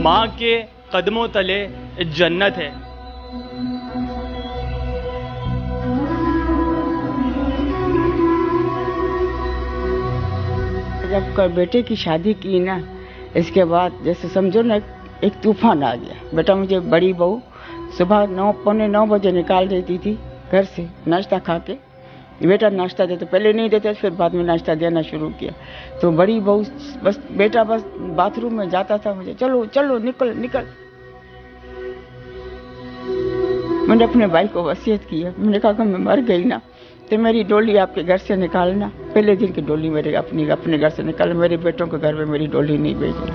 माँ के कदमों तले जन्नत है। जब बेटे की शादी की ना, इसके बाद जैसे समझो ना एक तूफान आ गया। बेटा मुझे बड़ी बहू सुबह 9 बजे निकाल देती थी घर से नाश्ता खा के। बेटा नाश्ता देते, पहले नहीं देते, फिर बाद में नाश्ता देना शुरू किया। तो बड़ी बहू बस बेटा बस बाथरूम में जाता था, मुझे चलो चलो निकल निकल। मैंने अपने भाई को वसीयत किया, मैंने कहा कि मैं मर गई ना तो मेरी डोली आपके घर से निकालना। पहले दिन की डोली मेरे अपने घर से निकाल, मेरे बेटों के घर में मेरी डोली नहीं भेजना।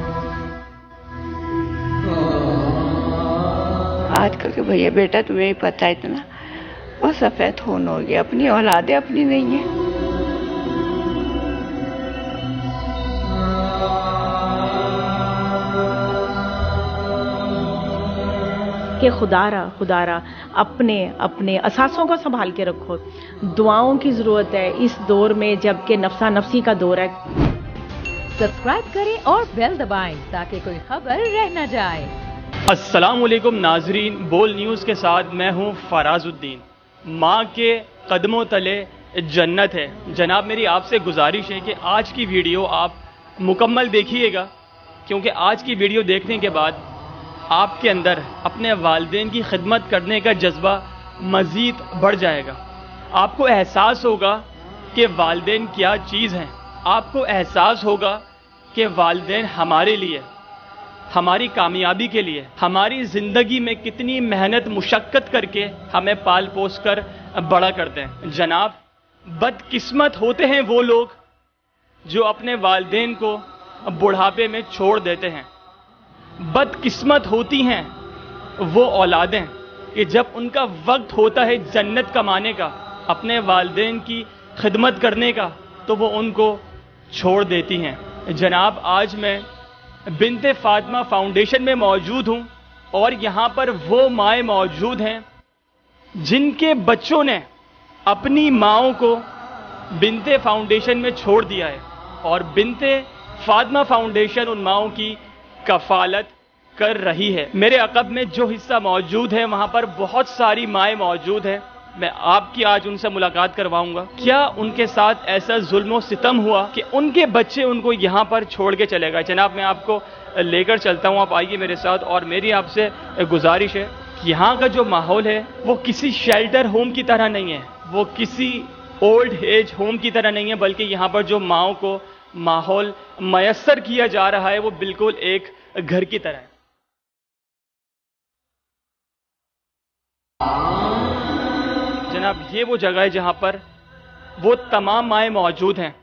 आजकल के भैया बेटा तुम्हें ही पता है, इतना और सफेद खून हो गया, अपनी औलादे अपनी नहीं है। कि खुदारा अपने असासों को संभाल के रखो। दुआओं की जरूरत है इस दौर में, जबकि नफसा नफसी का दौर है। सब्सक्राइब करें और बेल दबाएं ताकि कोई खबर रह न जाए। अस्सलाम वालेकुम नाजरीन, बोल न्यूज़ के साथ मैं हूं फराजुद्दीन। माँ के कदमों तले जन्नत है। जनाब मेरी आपसे गुजारिश है कि आज की वीडियो आप मुकम्मल देखिएगा, क्योंकि आज की वीडियो देखने के बाद आपके अंदर अपने वालिदैन की खिदमत करने का जज्बा मज़ीद बढ़ जाएगा। आपको एहसास होगा कि वालिदैन क्या चीज़ हैं। आपको एहसास होगा कि वालिदैन हमारे लिए, हमारी कामयाबी के लिए, हमारी ज़िंदगी में कितनी मेहनत मुशक्क़त करके हमें पाल पोस कर बड़ा करते हैं। जनाब बदकिस्मत होते हैं वो लोग जो अपने वालिदैन को बुढ़ापे में छोड़ देते हैं। बदकिस्मत होती हैं वो औलादें कि जब उनका वक्त होता है जन्नत कमाने का, अपने वालिदैन की खिदमत करने का, तो वो उनको छोड़ देती हैं। जनाब आज मैं बिनते फातिमा फाउंडेशन में मौजूद हूं और यहां पर वो माएँ मौजूद हैं जिनके बच्चों ने अपनी माओं को बिनते फाउंडेशन में छोड़ दिया है, और बिनते फातिमा फाउंडेशन उन माओं की कफालत कर रही है। मेरे अक़ब में जो हिस्सा मौजूद है वहां पर बहुत सारी माएँ मौजूद हैं। मैं आपकी आज उनसे मुलाकात करवाऊंगा। क्या उनके साथ ऐसा जुल्म और सितम हुआ कि उनके बच्चे उनको यहां पर छोड़ के चले गए। जनाब मैं आपको लेकर चलता हूं, आप आइए मेरे साथ। और मेरी आपसे गुजारिश है, यहाँ का जो माहौल है वो किसी शेल्टर होम की तरह नहीं है, वो किसी ओल्ड एज होम की तरह नहीं है, बल्कि यहाँ पर जो माओं को माहौल मयस्सर किया जा रहा है वो बिल्कुल एक घर की तरह है। जनाब ये वो जगह है जहां पर वो तमाम माएँ मौजूद हैं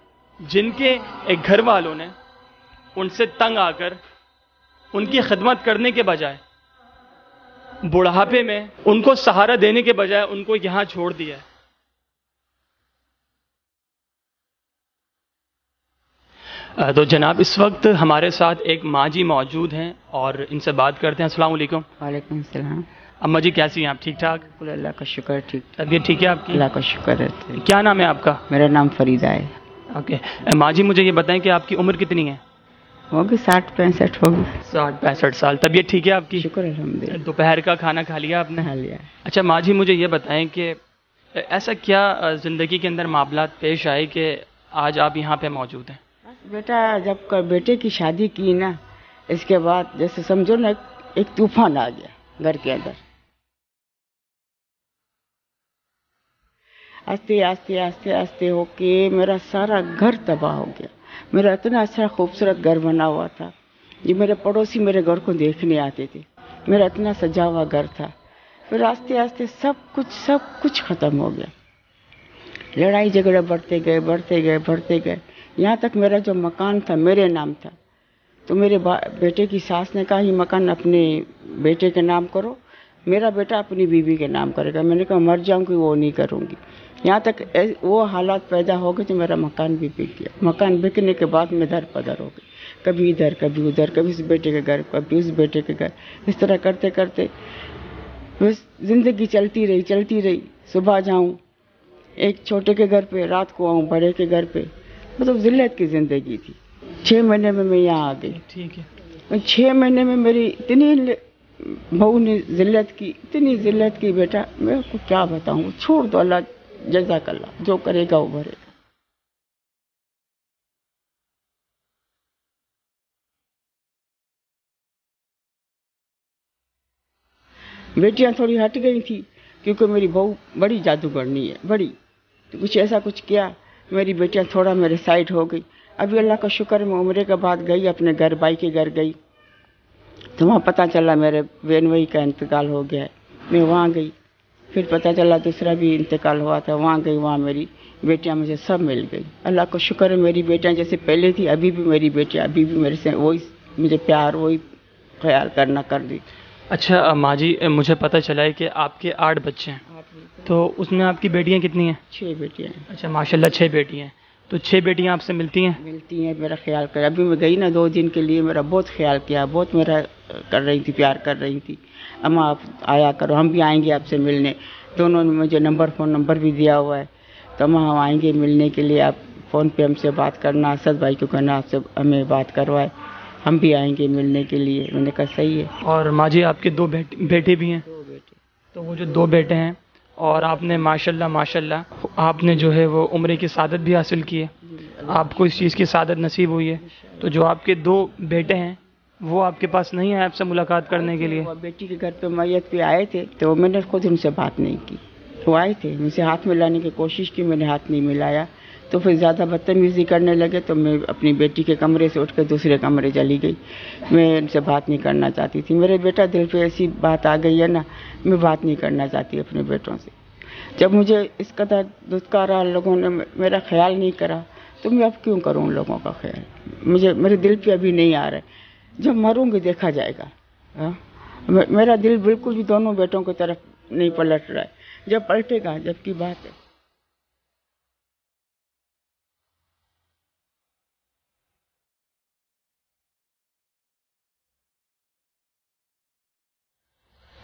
जिनके एक घर वालों ने उनसे तंग आकर उनकी खिदमत करने के बजाय, बुढ़ापे में उनको सहारा देने के बजाय उनको यहां छोड़ दिया है। तो जनाब इस वक्त हमारे साथ एक माँ जी मौजूद हैं और इनसे बात करते हैं। अस्सलाम वालेकुम। वालेकुम सलाम। अम्मा जी कैसी हैं आप? ठीक ठाक? अल्लाह का शुक्र, ठीक। तबीयत ठीक है आपकी? अल्लाह का शुक्र है। क्या नाम है आपका? मेरा नाम फरीदा है। ओके माँ जी मुझे ये बताएं कि आपकी उम्र कितनी है? होगी 60-65 होगी। 60-65 साल। तबीयत ठीक है आपकी? शुक्र अल्हम्दुलिल्लाह। दोपहर का खाना खा लिया आपने? खा लिया। अच्छा माँ जी मुझे ये बताएं कि ऐसा क्या ज़िंदगी के अंदर मामलात पेश आए कि आज आप यहाँ पे मौजूद हैं? बेटा जब बेटे की शादी की ना, इसके बाद जैसे समझो ना एक तूफान आ गया घर के अंदर। आस्ते आस्ते आस्ते आस्ते होके मेरा सारा घर तबाह हो गया। मेरा इतना अच्छा खूबसूरत घर बना हुआ था, ये मेरे पड़ोसी मेरे घर को देखने आते थे, मेरा इतना सजा हुआ घर था। फिर आस्ते आस्ते सब कुछ ख़त्म हो गया। लड़ाई झगड़े बढ़ते गए यहाँ तक मेरा जो मकान था मेरे नाम था। तो मेरे बेटे की सास ने कहा ये मकान अपने बेटे के नाम करो, मेरा बेटा अपनी बीवी के नाम करेगा। मैंने कहा मर जाऊंगी वो नहीं करूंगी। यहाँ तक वो हालात पैदा हो गए तो मेरा मकान भी बिक गया। मकान बिकने के बाद मैं दर पदर हो गई, कभी इधर कभी उधर, कभी इस बेटे के घर कभी उस बेटे के घर। इस तरह करते करते बस जिंदगी चलती रही। सुबह जाऊँ एक छोटे के घर पे, रात को आऊँ बड़े के घर पे, मतलब जिल्लत की ज़िंदगी थी। 6 महीने में मैं यहाँ आ गई। ठीक है। 6 महीने में मेरी इतनी बहू ने जिल्लत की, इतनी जिल्लत की बेटा, मैं आपको क्या बताऊं। छोड़ दो, अल्लाह जज़ाकल्लाह, जो करेगा वो भरेगा। बेटियां थोड़ी हट गई थी क्योंकि मेरी बहू बड़ी जादूगरनी है, बड़ी, तो कुछ ऐसा कुछ किया, मेरी बेटियां थोड़ा मेरे साइड हो गई। अभी अल्लाह का शुक्र है, मैं उम्रे के बाद गई अपने घर, बाई के घर गई, तो वहाँ पता चला मेरे बहन भाई का इंतकाल हो गया है। मैं वहाँ गई, फिर पता चला दूसरा भी इंतकाल हुआ था, वहाँ गई, वहाँ मेरी बेटियां मुझे सब मिल गई। अल्लाह का शुक्र है, मेरी बेटियां जैसे पहले थी अभी भी मेरी बेटियां अभी भी मेरे से वही मुझे प्यार, वही ख्याल करना कर दी। अच्छा माँ जी, मुझे पता चला है कि आपके 8 बच्चे हैं, तो उसमें आपकी बेटियां कितनी हैं? 6 बेटियां हैं। अच्छा माशाल्लाह, 6 बेटियां हैं। तो 6 बेटियां आपसे मिलती हैं? मिलती हैं, मेरा ख्याल कर। अभी मैं गई ना 2 दिन के लिए, मेरा बहुत ख्याल किया, बहुत मेरा कर रही थी, प्यार कर रही थी। अम्मा आप आया करो, हम भी आएंगे आपसे मिलने। दोनों ने मुझे फ़ोन नंबर भी दिया हुआ है, तो अम्मा हम आएंगे मिलने के लिए, आप फ़ोन पे हमसे बात करना, असद भाई को कहना आपसे हमें बात करवाए, हम भी आएंगे मिलने के लिए। मैंने कहा सही है। और माँ जी आपके 2 बेटे भी हैं? 2 बेटे। तो वो जो 2 बेटे हैं, और आपने माशाल्लाह माशाल्लाह आपने जो है वो उम्रे की सादत भी हासिल की है, आपको इस चीज़ की सादत नसीब हुई है। तो जो आपके 2 बेटे हैं वो आपके पास नहीं है आपसे मुलाकात करने के लिए? वो बेटी के घर पे मैयत पे आए थे, तो मैंने खुद उनसे बात नहीं की। वो आए थे, मुझसे हाथ मिलाने की कोशिश की, मैंने हाथ नहीं मिलाया, तो फिर ज़्यादा बदतमीज़ी करने लगे, तो मैं अपनी बेटी के कमरे से उठ कर दूसरे कमरे चली गई। मैं उनसे बात नहीं करना चाहती थी। मेरे बेटा दिल पे ऐसी बात आ गई है ना, मैं बात नहीं करना चाहती अपने बेटों से। जब मुझे इस कदर दुत्कारा, लोगों ने मेरा ख्याल नहीं करा, तो मैं अब क्यों करूं उन लोगों का ख्याल। मुझे मेरे दिल पे अभी नहीं आ रहा है, जब मरूंगी देखा जाएगा। मेरा दिल बिल्कुल भी दोनों बेटों की तरफ नहीं पलट रहा है, जब पलटेगा जब की बात है।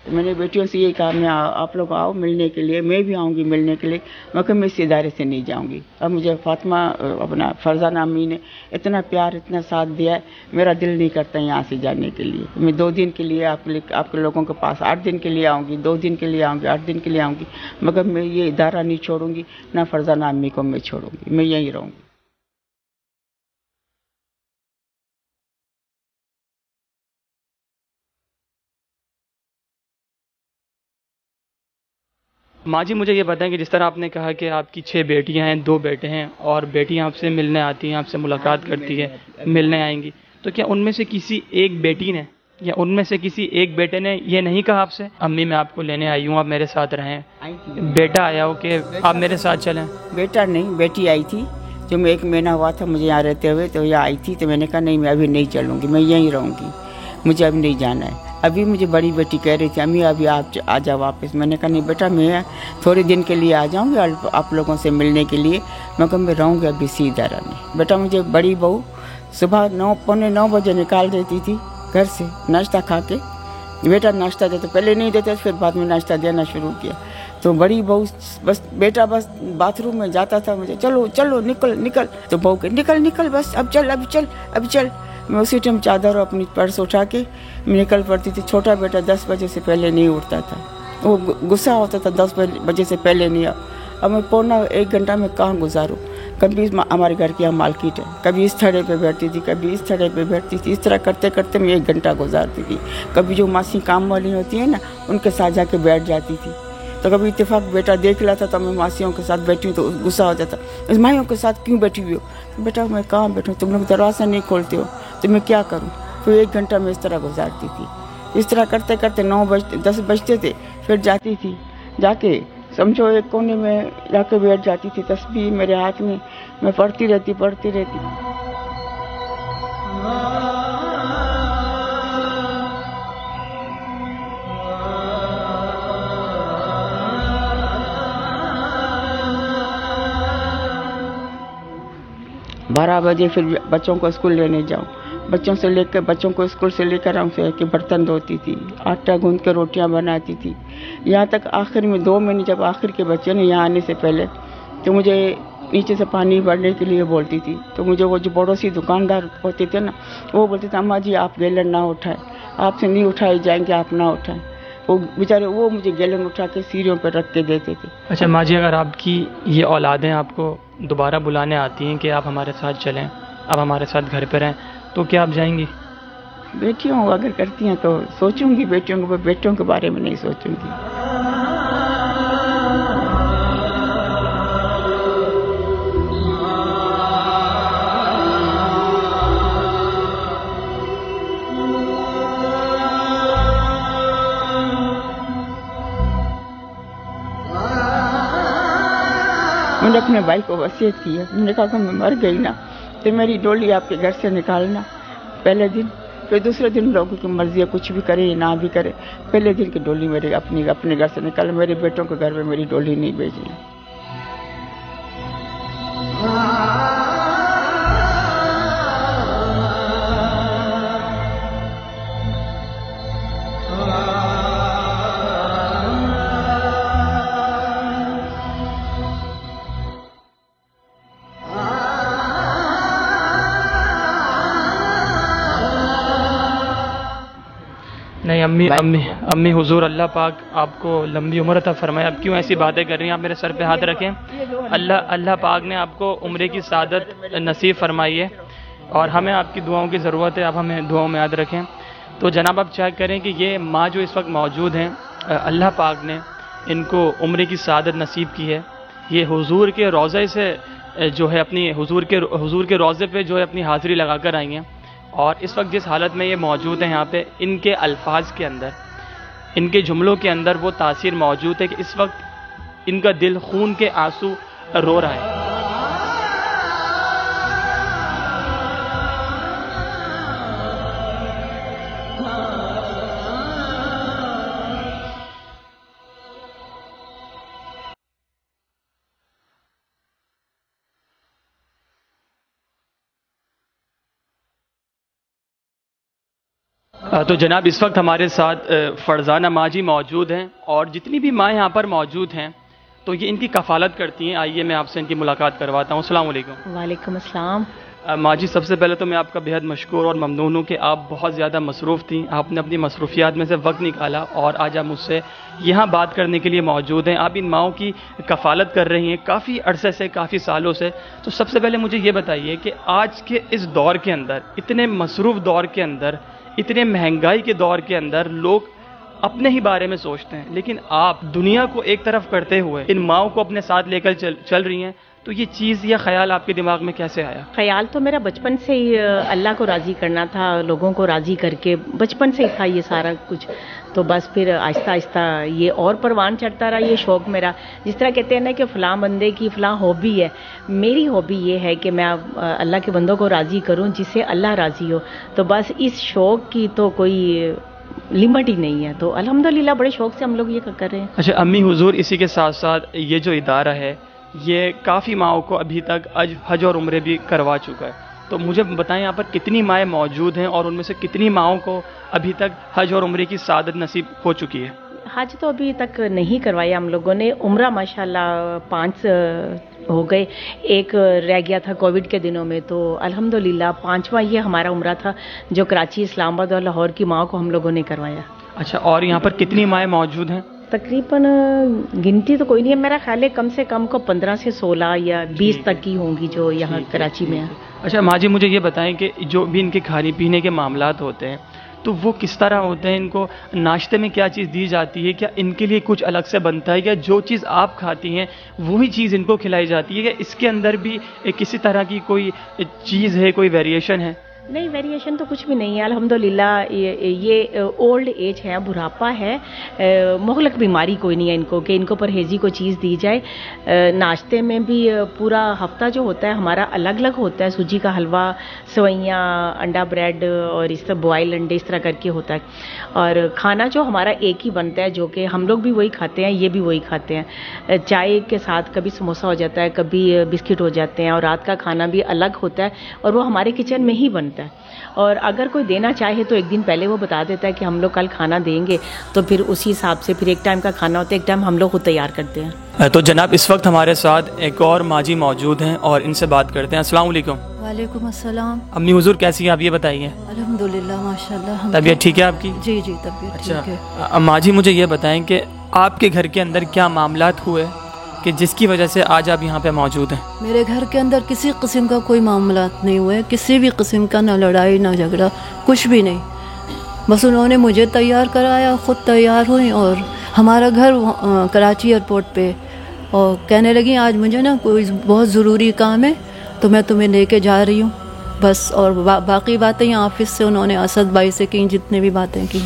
तो मैंने बेटियों से ये कहा, मैं आप लोग आओ मिलने के लिए, मैं भी आऊँगी मिलने के लिए, मगर मैं इस इदारे से नहीं जाऊँगी। अब मुझे फातिमा अपना फरजाना अम्मी ने इतना प्यार, इतना साथ दिया है, मेरा दिल नहीं करता यहाँ से जाने के लिए। मैं 2 दिन के लिए आपके लोगों के पास 8 दिन के लिए आऊँगी, 2 दिन के लिए आऊँगी, 8 दिन के लिए आऊँगी, मगर मैं ये इदारा नहीं छोड़ूंगी, ना फरजाना अम्मी को मैं छोड़ूंगी, मैं यहीं रहूँगी। माँ जी मुझे ये बताएं कि जिस तरह आपने कहा कि आपकी 6 बेटियां हैं, 2 बेटे हैं, और बेटियां आपसे मिलने आती हैं, आपसे मुलाकात करती है, मिलने आएंगी, तो क्या उनमें से किसी एक बेटी ने या उनमें से किसी एक बेटे ने ये नहीं कहा आपसे, अम्मी मैं आपको लेने आई हूँ, आप मेरे साथ रहें, बेटा आया हो कि आप मेरे साथ चलें? बेटा नहीं, बेटी आई थी, जो मैं 1 महीना हुआ था मुझे यहाँ रहते हुए, तो यहाँ आई थी, तो मैंने कहा नहीं मैं अभी नहीं चलूँगी, मैं यहीं रहूँगी, मुझे अभी नहीं जाना है। अभी मुझे बड़ी बेटी कह रही थी अम्मी अभी आप आ जाओ वापस। मैंने कहा नहीं बेटा, मैं थोड़े दिन के लिए आ जाऊँगी आप लोगों से मिलने के लिए, मगर मैं रहूँगी अभी इसी इदारा में। बेटा मुझे बड़ी बहू सुबह 9 बजे निकाल देती थी घर से नाश्ता खा के। बेटा नाश्ता देते, पहले नहीं देते, फिर बाद में नाश्ता देना शुरू किया। तो बड़ी बहू बस, बेटा बस बाथरूम में जाता था, मुझे चलो चलो निकल निकल, तो बहू के निकल निकल बस, अब चल अब चल अब चल। मैं उसी टाइम चादर और अपनी पर्स उठा के निकल पड़ती थी। छोटा बेटा 10 बजे से पहले नहीं उठता था, वो गुस्सा होता था 10 बजे से पहले नहीं आओ। अब मैं पौना 1 घंटा में कहाँ गुजारूँ। कभी हमारे घर की यहाँ मार्केट है, कभी इस थड़े पे बैठती थी, कभी इस थड़े पे बैठती थी। इस तरह करते करते मैं 1 घंटा गुजारती थी। कभी जो मासी काम वाली होती है ना, उनके साथ जाके बैठ जाती थी। तो कभी इत्तेफाक बेटा देख लाता तो मैं मासियों के साथ बैठी हूँ, तो गुस्सा हो जाता, इस माइयों के साथ क्यों बैठी हुई हो? तो बेटा मैं कहाँ बैठूँ, तुम लोग दरवाज़ा नहीं खोलते हो, तो मैं क्या करूँ। फिर 1 घंटा मैं इस तरह गुजारती थी। इस तरह करते करते 10 बजते थे, फिर जाती थी, जाके समझो एक कोने में जाके बैठ जाती थी, तस्बीह मेरे हाथ में, मैं पढ़ती रहती। 12 बजे फिर बच्चों को स्कूल लेने जाऊँ, बच्चों को स्कूल से लेकर आऊँ, फिर के बर्तन धोती थी, आटा गूंद के रोटियां बनाती थी। यहाँ तक आखिर में 2 महीने जब आखिर के बच्चे ने यहाँ आने से पहले, तो मुझे नीचे से पानी भरने के लिए बोलती थी। तो मुझे वो जो पड़ोसी दुकानदार होते थे ना, वो बोलते थे अम्मा जी आप गैलन ना उठाएं, आपसे नहीं उठाए जाएंगे, आप ना उठाएं। वो बेचारे वो मुझे गैलन उठा के सीढ़ियों पर रख के देते थे। अच्छा माँ जी, अगर आपकी ये औलादें आपको दोबारा बुलाने आती हैं कि आप हमारे साथ चलें, आप हमारे साथ घर पर रहें, तो क्या आप जाएंगी? बेटियों अगर करती हैं तो सोचूंगी, बेटियों के बारे में नहीं सोचूंगी। मैंने अपने भाई को वसीयत की है, मैंने कहा कि मैं मर गई ना तो मेरी डोली आपके घर से निकालना पहले दिन, फिर दूसरे दिन लोगों की मर्जी है, कुछ भी करे ना भी करे, पहले दिन की डोली मेरे अपने घर से निकाल, मेरे बेटों के घर में मेरी डोली नहीं भेजनी। नहीं अम्मी हुजूर अल्लाह पाक आपको लंबी उम्र अता फरमाए। आप क्यों ऐसी बातें कर रही हैं? आप मेरे सर पे हाथ रखें। अल्लाह पाक ने आपको उम्र की सादत नसीब फरमाई है और हमें आपकी दुआओं की ज़रूरत है, आप हमें दुआओं में याद रखें। तो जनाब आप चेक करें कि ये माँ जो इस वक्त मौजूद हैं, अल्लाह पाक ने इनको उम्र की सादत नसीब की है। ये हुजूर के रोज़े से जो है अपनी हुजूर के रोज़े पे जो है अपनी हाज़िरी लगा कर आई हैं और इस वक्त जिस हालत में ये मौजूद हैं यहाँ पे, इनके अल्फाज के अंदर, इनके जुमलों के अंदर वो तासीर मौजूद है कि इस वक्त इनका दिल खून के आंसू रो रहा है। तो जनाब इस वक्त हमारे साथ फरजाना माँ जी मौजूद हैं और जितनी भी माँ यहाँ पर मौजूद हैं तो ये इनकी कफ़ालत करती हैं। आइए मैं आपसे इनकी मुलाकात करवाता हूँ। अस्सलाम वालेकुम। वालेकुम अस्सलाम। माँ जी सबसे पहले तो मैं आपका बेहद मशकूर और ममनून हूँ कि आप बहुत ज़्यादा मसरूफ़ थी, आपने अपनी मसरूफियात में से वक्त निकाला और आज आप मुझसे यहाँ बात करने के लिए मौजूद हैं। आप इन माओं की कफ़ालत कर रही हैं काफ़ी अरसे से, काफ़ी सालों से। तो सबसे पहले मुझे ये बताइए कि आज के इस दौर के अंदर, इतने मसरूफ़ दौर के अंदर, इतने महंगाई के दौर के अंदर लोग अपने ही बारे में सोचते हैं, लेकिन आप दुनिया को एक तरफ करते हुए इन माओं को अपने साथ लेकर चल रही हैं। तो ये चीज़ या ख्याल आपके दिमाग में कैसे आया? ख्याल तो मेरा बचपन से ही अल्लाह को राज़ी करना था, लोगों को राज़ी करके बचपन से ही था ये सारा कुछ। तो बस फिर आहिस्ता आहिस्ता ये और परवान चढ़ता रहा ये शौक़ मेरा। जिस तरह कहते हैं ना कि फ़लाँ बंदे की फ़लाँ हॉबी है, मेरी हॉबी ये है कि मैं अल्लाह के बंदों को राज़ी करूं जिससे अल्लाह राज़ी हो। तो बस इस शौक़ की तो कोई लिमिट ही नहीं है। तो अल्हम्दुलिल्लाह बड़े शौक़ से हम लोग ये कर रहे हैं। अच्छा अम्मी हुजूर, इसी के साथ साथ ये जो इदारा है ये काफ़ी माओं को अभी तक हज और उम्रे भी करवा चुका है। तो मुझे बताएं यहाँ पर कितनी माएँ मौजूद हैं और उनमें से कितनी माओं को अभी तक हज और उम्रे की सादत नसीब हो चुकी है? हज तो अभी तक नहीं करवाया हम लोगों ने। उम्रा माशाल्लाह 5 हो गए, एक रह गया था कोविड के दिनों में। तो अल्हम्दुलिल्लाह 5वां ये हमारा उम्रा था जो कराची, इस्लामाबाद और लाहौर की माओं को हम लोगों ने करवाया। अच्छा, और यहाँ पर कितनी माएँ मौजूद हैं? तकरीबन गिनती तो कोई नहीं है, मेरा ख्याल है कम से कम को 15 से 16 या 20 तक की होंगी जो यहाँ कराची में है। अच्छा माँ जी, मुझे ये बताएं कि जो भी इनके खाने पीने के मामलात होते हैं तो वो किस तरह होते हैं? इनको नाश्ते में क्या चीज़ दी जाती है? क्या इनके लिए कुछ अलग से बनता है? या जो चीज़ आप खाती हैं वही चीज़ इनको खिलाई जाती है? या इसके अंदर भी किसी तरह की कोई चीज़ है, कोई वेरिएशन है? नहीं, वेरिएशन तो कुछ भी नहीं है अल्हम्दुलिल्लाह। ये ओल्ड एज है, बुढ़ापा है, मुहलक बीमारी कोई नहीं है इनको कि इनको परहेजी को चीज़ दी जाए। नाश्ते में भी पूरा हफ्ता जो होता है हमारा अलग अलग होता है। सूजी का हलवा, सवैयाँ, अंडा ब्रेड और इस तरह बॉयल अंडे इस तरह करके होता है। और खाना जो हमारा एक ही बनता है, जो कि हम लोग भी वही खाते हैं, ये भी वही खाते हैं। चाय के साथ कभी समोसा हो जाता है, कभी बिस्किट हो जाते हैं और रात का खाना भी अलग होता है और वो हमारे किचन में ही बनता है। बनता है। और अगर कोई देना चाहे तो एक दिन पहले वो बता देता है कि हम लोग कल खाना देंगे, तो फिर उसी हिसाब से फिर एक टाइम का खाना होता है, एक टाइम हम लोग खुद तैयार करते हैं। तो जनाब इस वक्त हमारे साथ एक और माजी मौजूद हैं और इनसे बात करते हैं। अस्सलाम वालेकुम। वालेकुम अस्सलाम। अम्मी हुजूर कैसी हैं आप, ये बताइए। अल्हम्दुलिल्लाह माशाल्लाह। तबीयत ठीक है आपकी? जी जी तबीयत ठीक है। अच्छा माजी मुझे ये बताएं कि आपके घर के अंदर क्या मामलात हुए कि जिसकी वजह से आज आप यहाँ पे मौजूद हैं? मेरे घर के अंदर किसी किस्म का कोई मामला नहीं हुए, किसी भी किस्म का, ना लड़ाई ना झगड़ा, कुछ भी नहीं। बस उन्होंने मुझे तैयार कराया, ख़ुद तैयार हुई और हमारा घर कराची एयरपोर्ट पे, और कहने लगी आज मुझे ना कोई बहुत ज़रूरी काम है तो मैं तुम्हें लेके जा रही हूँ बस। और बाकी बातें यहाँ ऑफिस से उन्होंने असद भाई से की, जितने भी बातें की।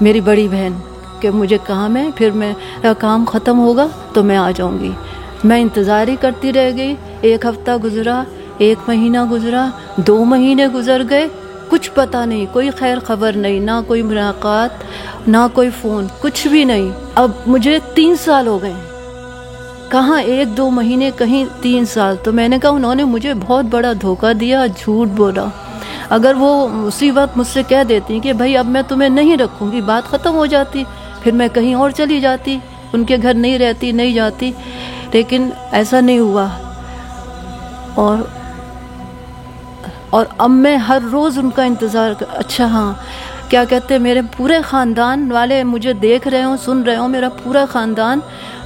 मेरी बड़ी बहन कि मुझे काम है, फिर मैं काम ख़त्म होगा तो मैं आ जाऊंगी। मैं इंतज़ार ही करती रह गई। 1 हफ़्ता गुजरा, 1 महीना गुजरा, 2 महीने गुजर गए, कुछ पता नहीं, कोई खैर खबर नहीं, ना कोई मुलाकात, ना कोई फ़ोन, कुछ भी नहीं। अब मुझे 3 साल हो गए, कहाँ 1-2 महीने, कहीं 3 साल। तो मैंने कहा उन्होंने मुझे बहुत बड़ा धोखा दिया, झूठ बोला। अगर वो उसी वक्त मुझसे कह देती कि भाई अब मैं तुम्हें नहीं रखूँगी, बात ख़त्म हो जाती, फिर मैं कहीं और चली जाती, उनके घर नहीं रहती, नहीं जाती। लेकिन ऐसा नहीं हुआ। और अब मैं हर रोज़ उनका इंतज़ार अच्छा हाँ क्या कहते हैं, मेरे पूरे ख़ानदान वाले मुझे देख रहे हों, सुन रहे हों, मेरा पूरा ख़ानदान,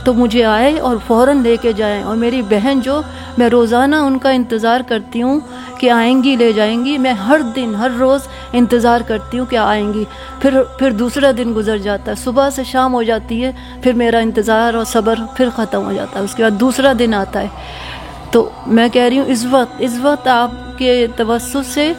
तो मुझे आए और फ़ौरन लेके जाएं। और मेरी बहन जो, मैं रोज़ाना उनका इंतज़ार करती हूँ कि आएंगी, ले जाएंगी। मैं हर दिन, हर रोज़ इंतज़ार करती हूँ कि आएंगी। फिर दूसरा दिन गुजर जाता है, सुबह से शाम हो जाती है, फिर मेरा इंतज़ार और सब्र फिर ख़त्म हो जाता है। उसके बाद दूसरा दिन आता है। तो मैं कह रही हूँ इस वक्त आपके तवस्सुत से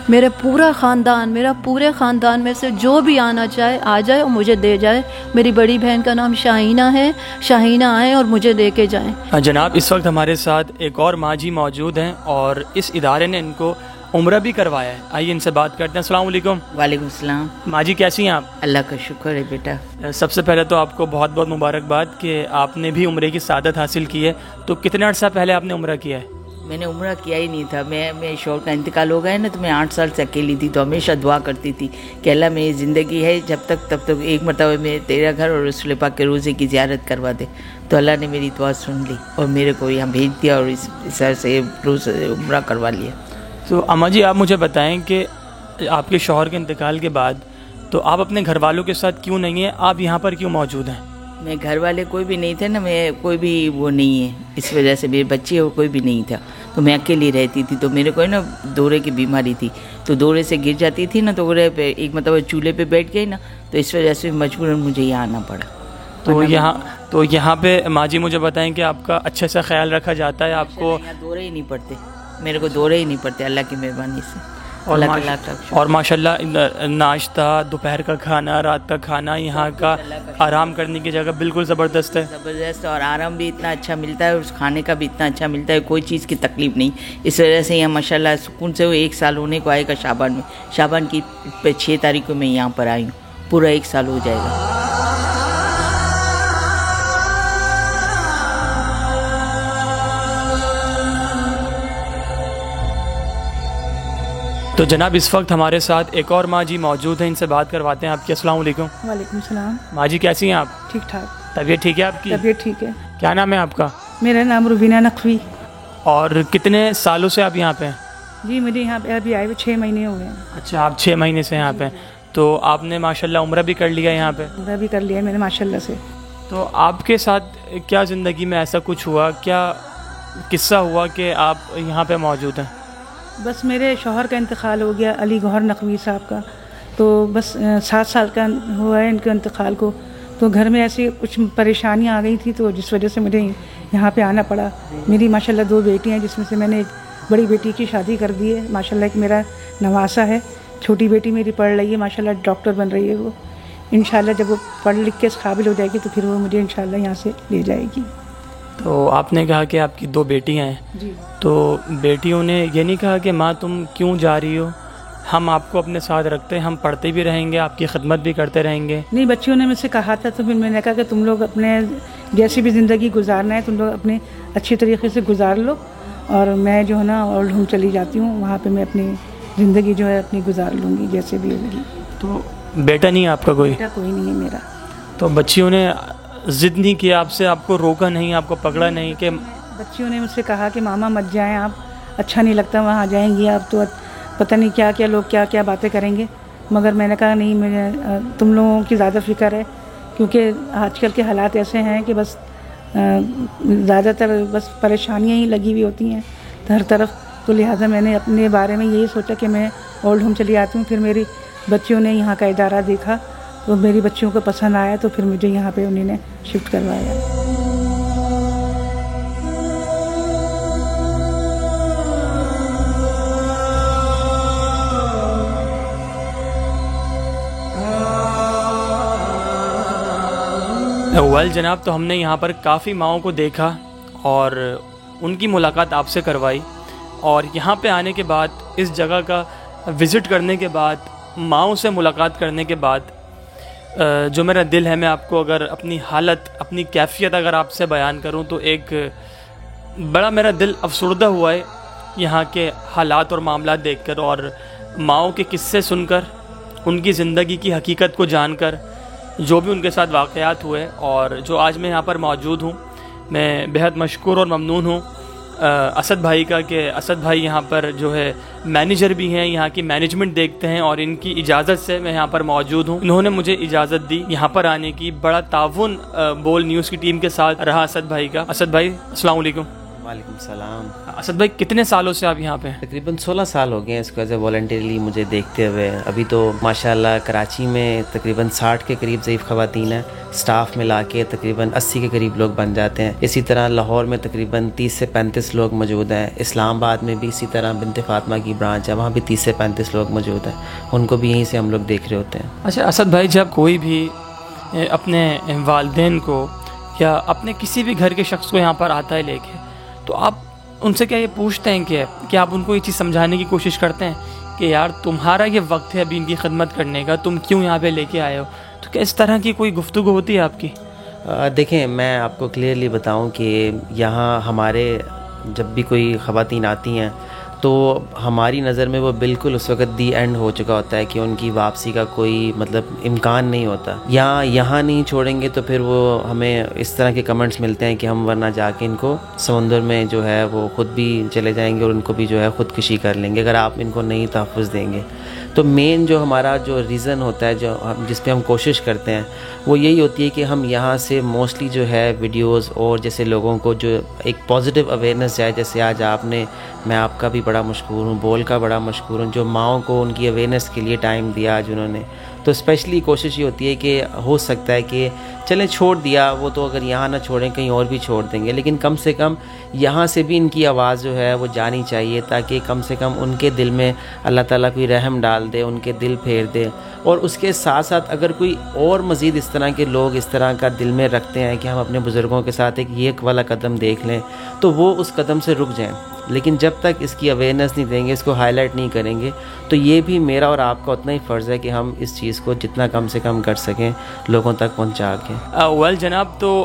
मेरा पूरे ख़ानदान में से जो भी आना चाहे आ जाए और मुझे दे जाए। मेरी बड़ी बहन का नाम शाहीना है, शाहीना आए और मुझे लेके जाएं। जनाब इस वक्त हमारे साथ एक और माजी मौजूद हैं और इस इदारे ने इनको उम्रा भी करवाया है। आइए इनसे बात करते हैं। अस्सलाम वालेकुम। वालेकुम सलाम। माजी कैसी हैं आप? अल्लाह का शुक्र है बेटा। सबसे पहले तो आपको बहुत बहुत मुबारकबाद कि आपने भी उम्रे की सादत हासिल की है। तो कितने अर्सा पहले आपने उम्रा किया है? मैंने उम्रा किया ही नहीं था। मेरे शौहर का इंतकाल हो गया ना, तो मैं 8 साल से अकेली थी। तो हमेशा दुआ करती थी कि अल्लाह मेरी ज़िंदगी है जब तक एक मरतबा में तेरा घर और रसूल पाक के रोज़े की ज़ियारत करवा दे। तो अल्लाह ने मेरी दुआ सुन ली और मेरे को यहाँ भेज दिया और इस सर से रोज़े उम्रा करवा लिया। तो अम्मा जी आप मुझे बताएं कि आपके शौहर के इंतकाल के बाद तो आप अपने घर वालों के साथ क्यों नहीं हैं, आप यहाँ पर क्यों मौजूद हैं? मैं घर वाले कोई भी नहीं थे ना, मैं कोई भी वो नहीं है, इस वजह से मेरे बच्चे वो कोई भी नहीं था। तो मैं अकेली रहती थी। तो मेरे को ना दौरे की बीमारी थी, तो दौरे से गिर जाती थी ना, तो एक मतलब चूल्हे पे बैठ गई ना, तो इस वजह से मजबूरन मुझे यहाँ आना पड़ा। तो यहाँ पे माजी मुझे बताएं कि आपका अच्छे से ख्याल रखा जाता है? आपको दौरे ही नहीं पड़ते, मेरे को दौरे ही नहीं पड़ते अल्लाह की मेहरबानी से। और माशाल्लाह नाश्ता, दोपहर का खाना, रात का खाना, यहाँ का आराम करने की जगह बिल्कुल ज़बरदस्त है। ज़बरदस्त, और आराम भी इतना अच्छा मिलता है, उस खाने का भी इतना अच्छा मिलता है, कोई चीज़ की तकलीफ़ नहीं। इस वजह से यहाँ माशाल्लाह सुकून से वो 1 साल होने को आएगा शाबान में। शाबान की 6 तारीख को मैं यहाँ पर आई हूँ, पूरा 1 साल हो जाएगा। तो जनाब इस वक्त हमारे साथ एक और माँ जी मौजूद हैं, इनसे बात करवाते हैं आपकी। अस्सलाम वालेकुम। वालेकुम सलाम। माँ जी कैसी हैं आप? ठीक ठाक। तबीयत ठीक है आपकी? तबीयत ठीक है। क्या नाम है आपका? मेरा नाम रुबीना नकवी। और कितने सालों से आप यहाँ पे हैं? जी मुझे यहाँ पे अभी आए हुए 6 महीने हो गए। अच्छा, आप 6 महीने से यहाँ पे हैं। तो आपने माशाल्लाह उम्रा भी कर लिया यहाँ पे? उम्रा भी कर लिया मैंने माशाल्लाह से। तो आपके साथ क्या ज़िंदगी में ऐसा कुछ हुआ, क्या किस्सा हुआ कि आप यहाँ पे मौजूद हैं? बस मेरे शौहर का इंतकाल हो गया, अली गौहर नकवी साहब का। तो बस 7 साल का हुआ है इनके इंतकाल को। तो घर में ऐसी कुछ परेशानियाँ आ गई थी, तो जिस वजह से मुझे यहाँ पे आना पड़ा। मेरी माशाल्लाह 2 बेटियाँ हैं, जिसमें से मैंने एक बड़ी बेटी की शादी कर दी है। माशाल्लाह एक मेरा नवासा है। छोटी बेटी मेरी पढ़ रही है, माशाल्लाह डॉक्टर बन रही है वो। इंशाल्लाह जब वो पढ़ लिख के काबिल हो जाएगी तो फिर वो मुझे इंशाल्लाह यहाँ से ले जाएगी। तो आपने कहा कि आपकी 2 बेटियां हैं जी। तो बेटियों ने ये नहीं कहा कि माँ तुम क्यों जा रही हो, हम आपको अपने साथ रखते हैं, हम पढ़ते भी रहेंगे, आपकी खिदमत भी करते रहेंगे? नहीं, बच्चियों ने मुझसे कहा था, तो फिर मैंने कहा कि तुम लोग अपने जैसी भी ज़िंदगी गुजारना है तुम लोग अपने अच्छी तरीके से गुजार लो, और मैं जो है ना ओल्ड होम चली जाती हूँ, वहाँ पे मैं अपनी ज़िंदगी जो है अपनी गुजार लूँगी जैसे भी होगी। तो बेटा नहीं है आपका कोई? बेटा कोई नहीं है मेरा। तो बच्चियों ने ज़िद नहीं किया आपसे, आपको रोका नहीं, आपको पकड़ा नहीं कि? बच्चियों ने मुझसे कहा कि मामा मत जाएं आप, अच्छा नहीं लगता वहाँ जाएंगी आप तो पता नहीं क्या क्या लोग क्या क्या बातें करेंगे। मगर मैंने कहा नहीं, मुझे तुम लोगों की ज़्यादा फ़िक्र है, क्योंकि आजकल के हालात ऐसे हैं कि बस ज़्यादातर बस परेशानियाँ ही लगी हुई होती हैं हर तरफ। तो लिहाजा मैंने अपने बारे में यही सोचा कि मैं ओल्ड होम चली आती हूँ। फिर मेरी बच्चियों ने यहाँ का इदारा देखा तो मेरी बच्चियों को पसंद आया, तो फिर मुझे यहाँ पे उन्हीं ने शिफ्ट करवाया। वेल जनाब, तो हमने यहाँ पर काफ़ी माओं को देखा और उनकी मुलाकात आपसे करवाई, और यहाँ पे आने के बाद, इस जगह का विज़िट करने के बाद, माओं से मुलाकात करने के बाद जो मेरा दिल है, मैं आपको अगर अपनी हालत, अपनी कैफियत अगर आपसे बयान करूँ तो एक बड़ा मेरा दिल अफसुर्दा हुआ है यहाँ के हालात और मामलात देखकर, और माओं के किस्से सुनकर, उनकी ज़िंदगी की हकीकत को जानकर, जो भी उनके साथ वाक़यात हुए, और जो आज मैं यहाँ पर मौजूद हूँ। मैं बेहद मशकूर और ममनून हूँ असद भाई का कि असद भाई यहाँ पर जो है मैनेजर भी हैं, यहाँ की मैनेजमेंट देखते हैं, और इनकी इजाज़त से मैं यहाँ पर मौजूद हूँ। इन्होंने मुझे इजाज़त दी यहाँ पर आने की। बड़ा ताउन बोल न्यूज़ की टीम के साथ रहा असद भाई का। असद भाई अस्सलाम वालेकुम। वालेकुम सलाम। असद भाई, कितने सालों से आप यहाँ पे हैं? तकरीबन 16 साल हो गए हैं इसको एज ए वॉलंटियरली मुझे देखते हुए। अभी तो माशाल्लाह कराची में तकरीबन 60 के करीब ज़ईफ़ ख़वातीन हैं, स्टाफ मिला के तकरीबन 80 के करीब लोग बन जाते हैं। इसी तरह लाहौर में तकरीबन 30 से 35 लोग मौजूद हैं। इस्लामाबाद में भी इसी तरह बिनते फातिमा की ब्रांच है, वहाँ भी 30 से 35 लोग मौजूद हैं। उनको भी यहीं से हम लोग देख रहे होते हैं। अच्छा असद भाई, जब कोई भी अपने वालिदैन को या अपने किसी भी घर के शख्स को यहाँ पर आता है लेके, तो आप उनसे क्या ये पूछते हैं कि आप उनको ये चीज़ समझाने की कोशिश करते हैं कि यार तुम्हारा ये वक्त है अभी इनकी खिदमत करने का, तुम क्यों यहाँ पे लेके आए हो? तो क्या इस तरह की कोई गुफ्तगू होती है आपकी? देखें, मैं आपको क्लियरली बताऊं कि यहाँ हमारे जब भी कोई ख़वातीन आती हैं तो हमारी नज़र में वो बिल्कुल उस वक़्त दी एंड हो चुका होता है कि उनकी वापसी का कोई मतलब इम्कान नहीं होता। यहाँ नहीं छोड़ेंगे तो फिर वो हमें इस तरह के कमेंट्स मिलते हैं कि हम वरना जाके इनको समुंदर में जो है वो ख़ुद भी चले जाएंगे और उनको भी जो है ख़ुदकुशी कर लेंगे अगर आप इनको नहीं तहफ़्फ़ुज़ देंगे। तो मेन जो हमारा जो रीज़न होता है, जो हम जिस पे हम कोशिश करते हैं, वो यही होती है कि हम यहाँ से मोस्टली जो है वीडियोस और जैसे लोगों को जो एक पॉजिटिव अवेयरनेस जाए। जैसे आज आपने, मैं आपका भी बड़ा मशकूर हूँ, बोल का बड़ा मशकूर हूँ, जो माओं को उनकी अवेयरनेस के लिए टाइम दिया आज उन्होंने। तो स्पेशली कोशिश ये होती है कि हो सकता है कि चलें छोड़ दिया वो, तो अगर यहाँ ना छोड़ें कहीं और भी छोड़ देंगे, लेकिन कम से कम यहाँ से भी इनकी आवाज़ जो है वो जानी चाहिए, ताकि कम से कम उनके दिल में अल्लाह ताला कोई रहम डाल दे, उनके दिल फेर दे। और उसके साथ साथ अगर कोई और मज़ीद इस तरह के लोग इस तरह का दिल में रखते हैं कि हम अपने बुज़ुर्गों के साथ एक ये वाला कदम देख लें, तो वो उस कदम से रुक जाएं। लेकिन जब तक इसकी अवेयरनेस नहीं देंगे, इसको हाईलाइट नहीं करेंगे, तो ये भी मेरा और आपका उतना ही फ़र्ज़ है कि हम इस चीज़ को जितना कम से कम कर सकें लोगों तक पहुँचा के। वेल जनाब, तो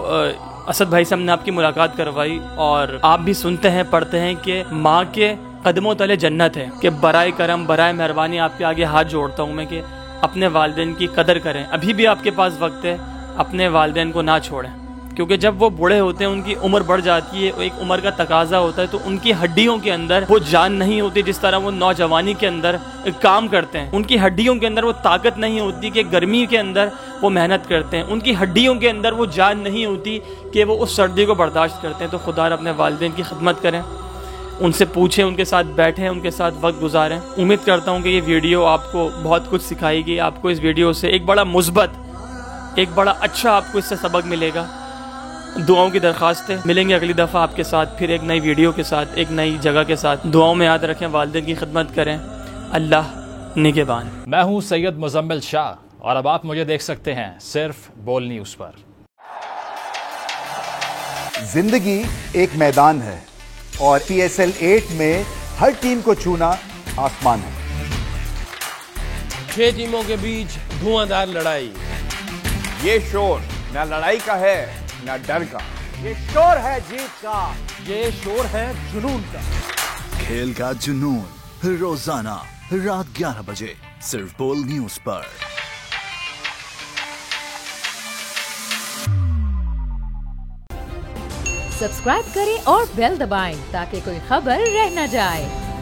असद भाई से हमने आपकी मुलाकात करवाई, और आप भी सुनते हैं, पढ़ते हैं कि माँ के कदमों तले जन्नत है, कि बराए करम, बराए मेहरबानी आपके आगे हाथ जोड़ता हूँ मैं कि अपने वालिदैन की कदर करें। अभी भी आपके पास वक्त है, अपने वालिदैन को ना छोड़ें, क्योंकि जब वो बूढ़े होते हैं, उनकी उम्र बढ़ जाती है, एक उम्र का तकाजा होता है, तो उनकी हड्डियों के अंदर वो जान नहीं होती जिस तरह वो नौजवानी के अंदर काम करते हैं। उनकी हड्डियों के अंदर वो ताकत नहीं होती कि गर्मी के अंदर वो मेहनत करते हैं। उनकी हड्डियों के अंदर वो जान नहीं होती कि वो उस सर्दी को बर्दाश्त करते हैं। तो खुदा अपने वालिदैन की खिदमत करें, उनसे पूछें, उनके साथ बैठें, उनके साथ वक्त गुजारें। उम्मीद करता हूँ कि ये वीडियो आपको बहुत कुछ सिखाएगी। आपको इस वीडियो से एक बड़ा मुस्बत, एक बड़ा अच्छा आपको इससे सबक मिलेगा। दुआओं की दरख्वास्त है। मिलेंगे अगली दफ़ा आपके साथ फिर एक नई वीडियो के साथ, एक नई जगह के साथ। दुआओं में याद रखें, वालिदैन की खिदमत करें। अल्लाह निगहबान। मैं हूँ सैयद मुजम्मिल शाह और अब आप मुझे देख सकते हैं सिर्फ बोल न्यूज़ पर। जिंदगी एक मैदान है और PSL 8 में हर टीम को छूना आसमान है। 6 टीमों के बीच धुआंधार लड़ाई। ये शोर न लड़ाई का है न डर का, ये शोर है जीत का, ये शोर है जुनून का। खेल का जुनून, रोजाना रात 11 बजे सिर्फ बोल न्यूज पर। सब्सक्राइब करें और बेल दबाएं ताकि कोई खबर रह न जाए।